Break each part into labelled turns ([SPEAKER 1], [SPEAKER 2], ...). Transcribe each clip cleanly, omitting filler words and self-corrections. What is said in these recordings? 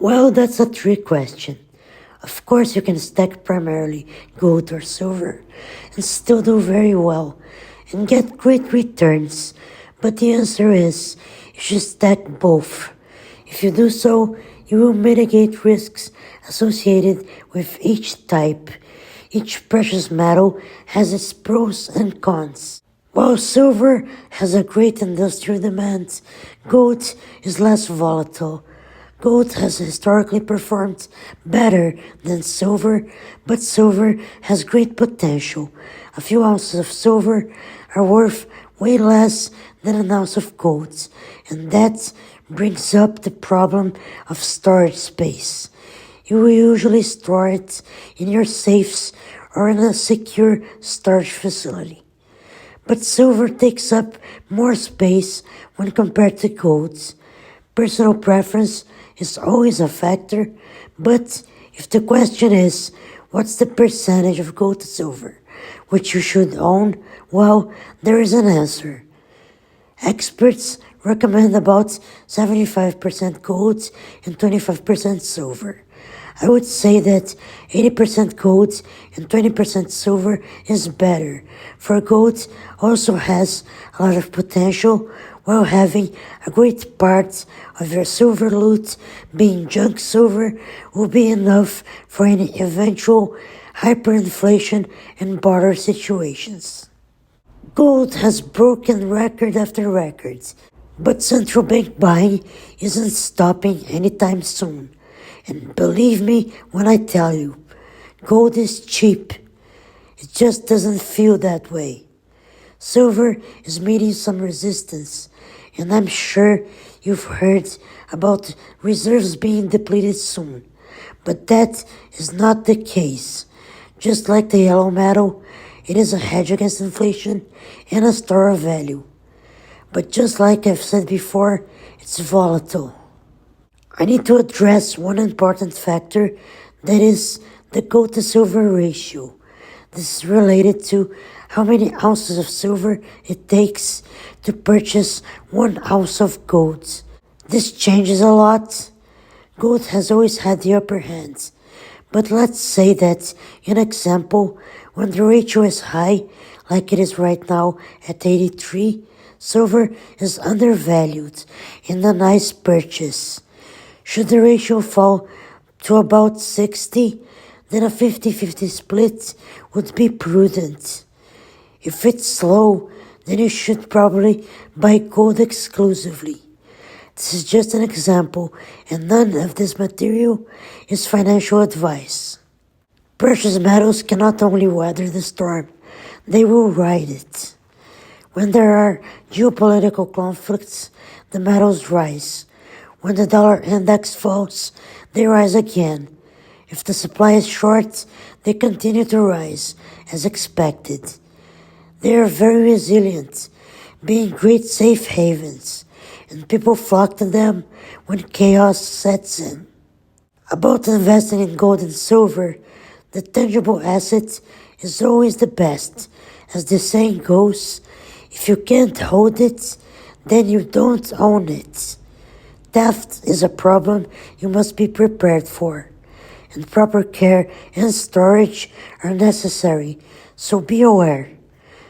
[SPEAKER 1] Well, that's a trick question. Of course, you can stack primarily gold or silver and still do very well and get great returns. But the answer is you should stack both. If you do so, you will mitigate risks associated with each type. Each precious metal has its pros and cons. While silver has a great industrial demand, gold is less volatile. Gold has historically performed better than silver, but silver has great potential. A few ounces of silver are worth way less than an ounce of gold, and that brings up the problem of storage space. You will usually store it in your safes or in a secure storage facility. But silver takes up more space when compared to gold. Personal preference is always a factor, but if the question is, what's the percentage of gold to silver which you should own? Well, there is an answer. Experts recommend about 75% gold and 25% silver. I would say that 80% gold and 20% silver is better, for gold also has a lot of potential, while having a great part of your silver loot being junk silver will be enough for any eventual hyperinflation and barter situations. Gold has broken record after record, but central bank buying isn't stopping anytime soon. And believe me when I tell you, gold is cheap. It just doesn't feel that way. Silver is meeting some resistance, and I'm sure you've heard about reserves being depleted soon. But that is not the case. Just like the yellow metal, it is a hedge against inflation and a store of value. But just like I've said before, it's volatile. I need to address one important factor, that is the gold to silver ratio. This is related to how many ounces of silver it takes to purchase 1 ounce of gold. This changes a lot. Gold has always had the upper hand. But let's say that, in example, when the ratio is high, like it is right now at 83, silver is undervalued and a nice purchase. Should the ratio fall to about 60, then a 50-50 split would be prudent. If it's low, then you should probably buy gold exclusively. This is just an example, and none of this material is financial advice. Precious metals can not only weather the storm, they will ride it. When there are geopolitical conflicts, the metals rise. When the dollar index falls, they rise again. If the supply is short, they continue to rise, as expected. They are very resilient, being great safe havens, and people flock to them when chaos sets in. About investing in gold and silver, the tangible asset is always the best. As the saying goes, if you can't hold it, then you don't own it. Theft is a problem you must be prepared for, and proper care and storage are necessary, so be aware.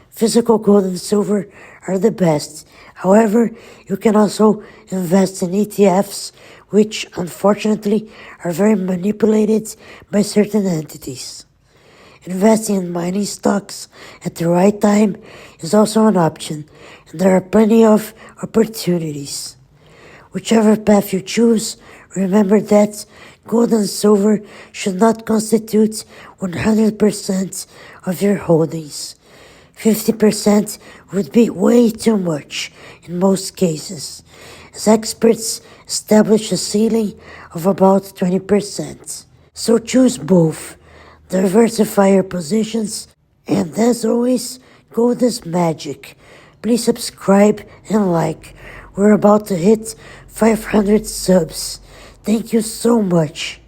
[SPEAKER 1] Physical gold and silver are the best. However, you can also invest in ETFs, which unfortunately are very manipulated by certain entities. Investing in mining stocks at the right time is also an option, and there are plenty of opportunities. Whichever path you choose, remember that gold and silver should not constitute 100% of your holdings. 50% would be way too much in most cases, as experts establish a ceiling of about 20%. So choose both, diversify your positions, and as always, gold is magic. Please subscribe and like. We're about to hit 500 subs. Thank you so much.